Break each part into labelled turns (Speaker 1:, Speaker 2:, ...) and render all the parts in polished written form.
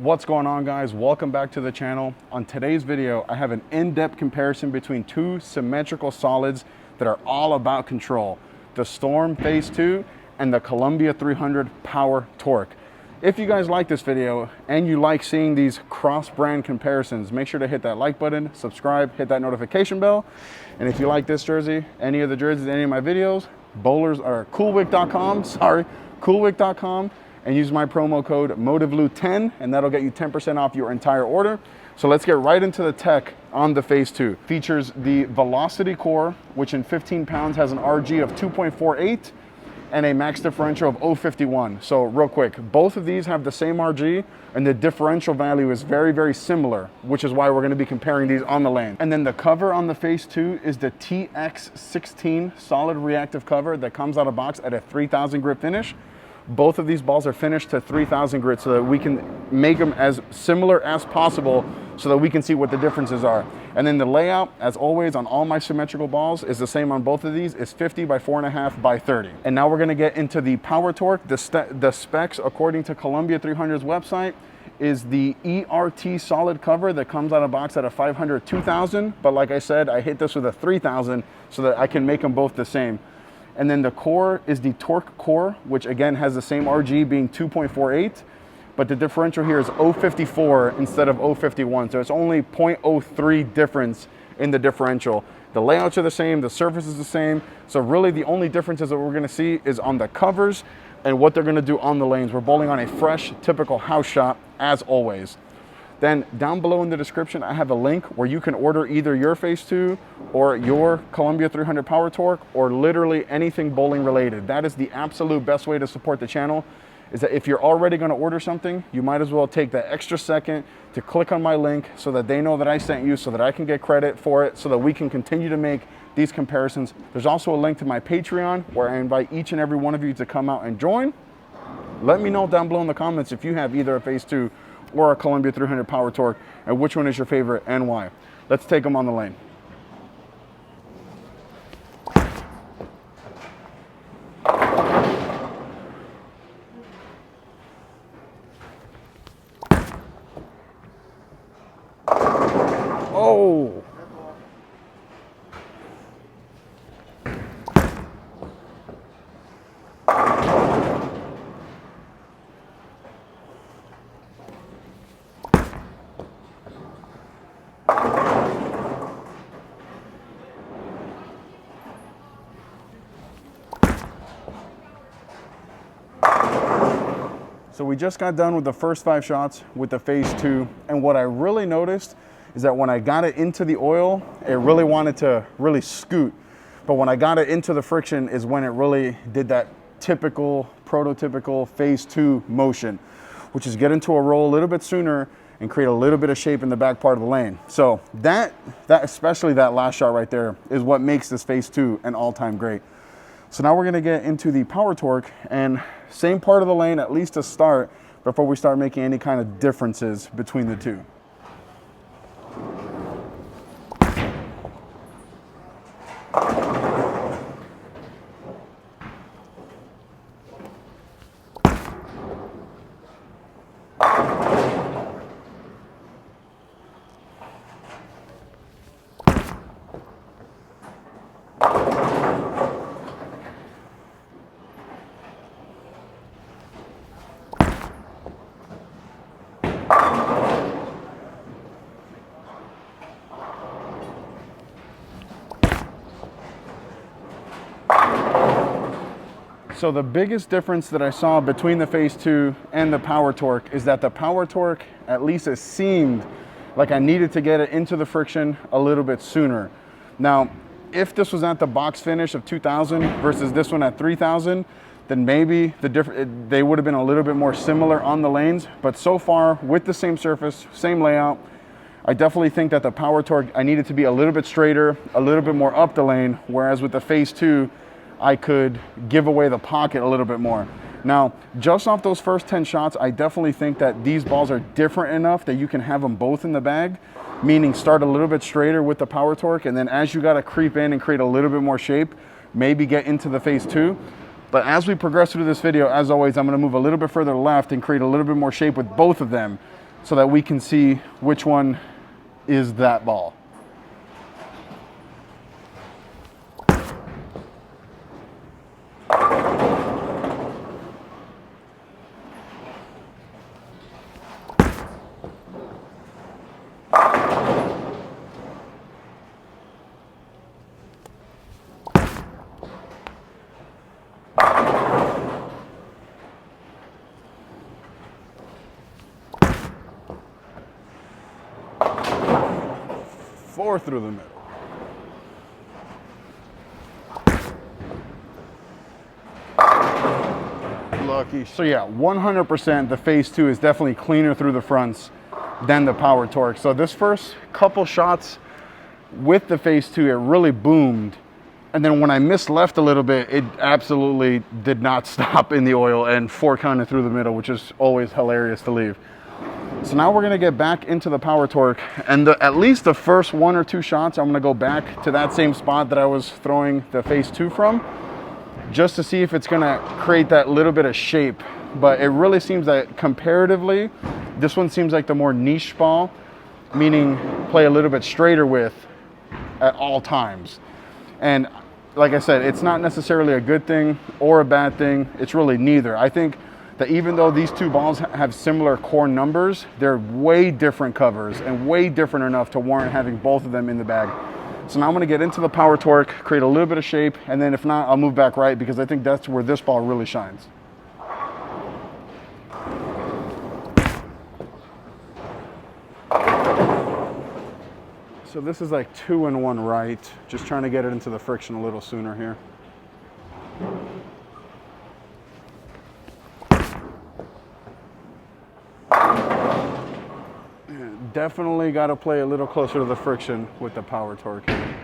Speaker 1: What's going on, guys? Welcome back to the channel. On today's video, I have an in-depth comparison between two symmetrical solids that are all about control, the Storm Phaze 2 and the Columbia 300 Power Torq. If you guys like this video and you like seeing these cross-brand comparisons, make sure to hit that like button, subscribe, hit that notification bell. And if you like this jersey, any of the jerseys, any of my videos, coolwick.com, and use my promo code MOTIVLU10, and that'll get you 10% off your entire order. So let's get right into the tech on the Phaze 2. Features the Velocity core, which in 15 pounds has an RG of 2.48 and a max differential of 0.51. So real quick, both of these have the same RG and the differential value is very, very similar, which is why we're gonna be comparing these on the lane. And then the cover on the Phaze 2 is the TX16 solid reactive cover that comes out of box at a 3000 grit finish. Both of these balls are finished to 3000 grit so that we can make them as similar as possible so that we can see what the differences are. And then the layout, as always on all my symmetrical balls, is the same on both of these. It's 50 by 4.5 by 30. And now we're gonna get into the Power Torq. The specs, according to Columbia 300's website, is the ERT solid cover that comes out of box at a 500 2000. But like I said, I hit this with a 3000 so that I can make them both the same. And then the core is the Torq core, which again has the same RG being 2.48, but the differential here is 0.54 instead of 0.51. So it's only 0.03 difference in the differential. The layouts are the same, the surface is the same. So really the only differences that we're gonna see is on the covers and what they're gonna do on the lanes. We're bowling on a fresh, typical house shot as always. Then down below in the description, I have a link where you can order either your Phaze 2 or your Columbia 300 Power Torq or literally anything bowling related. That is the absolute best way to support the channel, is that if you're already gonna order something, you might as well take that extra second to click on my link so that they know that I sent you, so that I can get credit for it, so that we can continue to make these comparisons. There's also a link to my Patreon where I invite each and every one of you to come out and join. Let me know down below in the comments if you have either a Phaze 2 or a Columbia 300 Power Torq, and which one is your favorite and why. Let's take them on the lane. Oh! So we just got done with the first 5 shots with the Phaze 2, and what I really noticed is that when I got it into the oil, it really wanted to really scoot. But when I got it into the friction is when it really did that typical, prototypical Phaze 2 motion, which is get into a roll a little bit sooner and create a little bit of shape in the back part of the lane. So that especially that last shot right there is what makes this Phaze 2 an all-time great. So now we're gonna get into the Power Torq, and same part of the lane, at least to start, before we start making any kind of differences between the two. So the biggest difference that I saw between the Phaze 2 and the Power Torq is that the Power Torq, at least it seemed like I needed to get it into the friction a little bit sooner. Now, if this was at the box finish of 2000 versus this one at 3000, then maybe they would have been a little bit more similar on the lanes. But so far, with the same surface, same layout, I definitely think that the Power Torq, I needed to be a little bit straighter, a little bit more up the lane, whereas with the Phaze 2, I could give away the pocket a little bit more. Now, just off those first 10 shots, I definitely think that these balls are different enough that you can have them both in the bag, meaning start a little bit straighter with the Power Torq, and then as you gotta creep in and create a little bit more shape, maybe get into the Phaze 2. But as we progress through this video, as always, I'm gonna move a little bit further left and create a little bit more shape with both of them. so that we can see which one is that ball. Four through the middle. Lucky. So yeah, 100% the Phaze 2 is definitely cleaner through the fronts than the Power Torq. So this first couple shots with the Phaze 2, it really boomed. And then when I missed left a little bit, it absolutely did not stop in the oil and 4-counted through the middle, which is always hilarious to leave. So now we're gonna get back into the Power Torq, and at least the first 1 or 2 shots, I'm gonna go back to that same spot that I was throwing the Phaze 2 from, just to see if it's gonna create that little bit of shape. But it really seems that comparatively, this one seems like the more niche ball, meaning play a little bit straighter with at all times. And like I said, it's not necessarily a good thing or a bad thing. It's really neither. I think that even though these two balls have similar core numbers, they're way different covers and way different enough to warrant having both of them in the bag. So now I'm gonna get into the Power Torq, create a little bit of shape, and then if not, I'll move back right, because I think that's where this ball really shines. So this is like 2 and 1 right, just trying to get it into the friction a little sooner here. Definitely got to play a little closer to the friction with the Power Torq here.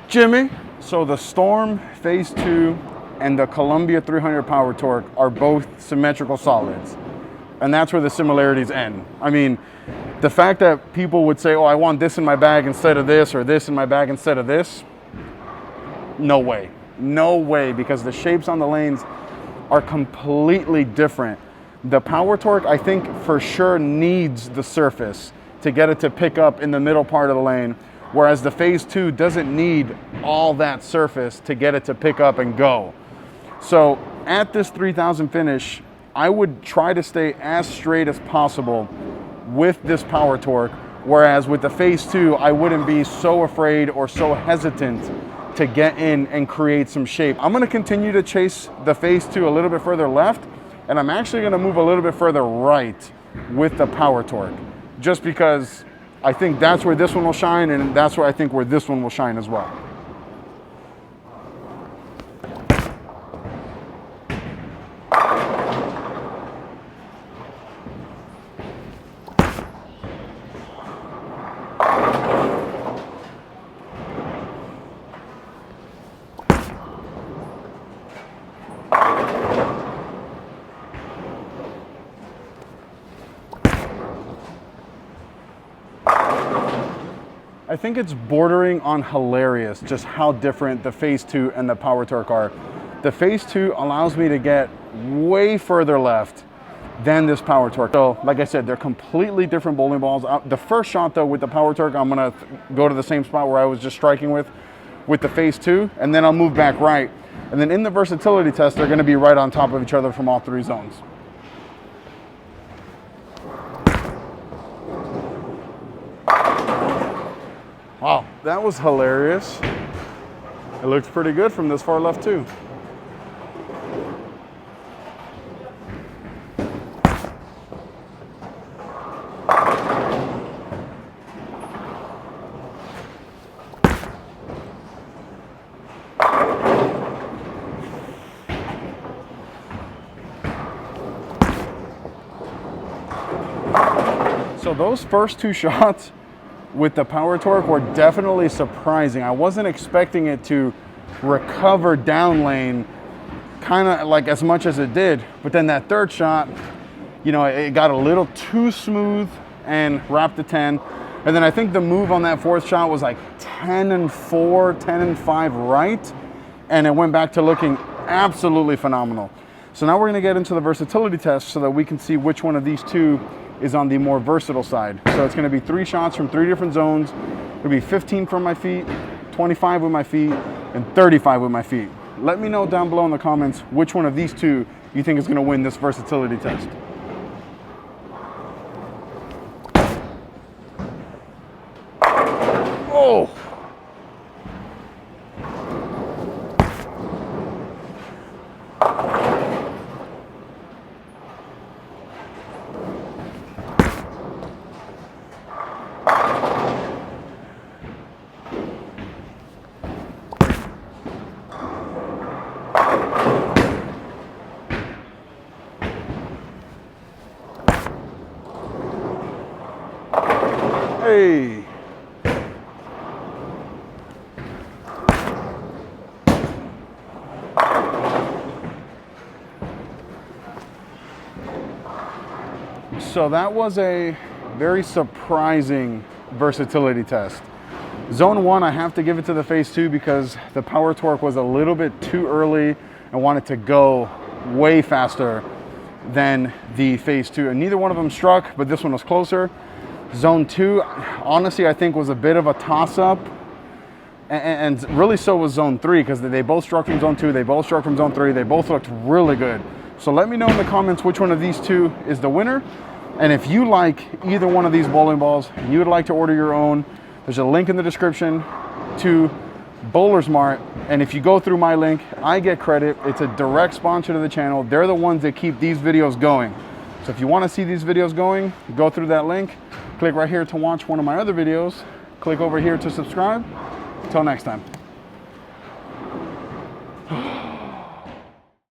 Speaker 1: Jimmy. So the Storm Phaze 2 and the Columbia 300 Power Torq are both symmetrical solids. And that's where the similarities end. I mean, the fact that people would say, oh, I want this in my bag instead of this, or this in my bag instead of this, no way. No way, because the shapes on the lanes are completely different. The Power Torq, I think, for sure needs the surface to get it to pick up in the middle part of the lane, whereas the Phaze 2 doesn't need all that surface to get it to pick up and go. So at this 3000 finish, I would try to stay as straight as possible with this Power Torq, whereas with the Phaze 2, I wouldn't be so afraid or so hesitant to get in and create some shape. I'm gonna continue to chase the Phaze 2 a little bit further left, and I'm actually gonna move a little bit further right with the Power Torq, just because I think that's where this one will shine, and that's where I think where this one will shine as well. I think it's bordering on hilarious just how different the Phaze 2 and the Power Torq are. The Phaze 2 allows me to get way further left than this Power Torq. So like I said, they're completely different bowling balls. The first shot though with the Power Torq, I'm gonna go to the same spot where I was just striking with the Phaze 2, and then I'll move back right. And then in the versatility test, they're gonna be right on top of each other from all 3 zones. Wow, that was hilarious. It looks pretty good from this far left too. So those first 2 shots with the Power Torq were definitely surprising. I wasn't expecting it to recover down lane kind of like as much as it did. But then that third shot, you know, it got a little too smooth and wrapped the 10. And then I think the move on that fourth shot was like 10 and 4, 10 and 5 right. And it went back to looking absolutely phenomenal. So now we're gonna get into the versatility test so that we can see which one of these two is on the more versatile side. So it's gonna be 3 shots from 3 different zones. It'll be 15 from my feet, 25 with my feet, and 35 with my feet. Let me know down below in the comments which one of these two you think is gonna win this versatility test. Oh! Hey! So that was a very surprising versatility test. Zone 1, I have to give it to the Phaze 2 because the Power Torq was a little bit too early and wanted to go way faster than the Phaze 2. And neither one of them struck, but this one was closer. Zone 2, honestly, I think was a bit of a toss-up. And really so was Zone 3 because they both struck from Zone 2, they both struck from Zone 3, they both looked really good. So let me know in the comments which one of these two is the winner. And if you like either one of these bowling balls and you would like to order your own, there's a link in the description to Bowler's Mart. And if you go through my link, I get credit. It's a direct sponsor to the channel. They're the ones that keep these videos going. So if you want to see these videos going, go through that link. Click right here to watch one of my other videos. Click over here to subscribe. Until next time.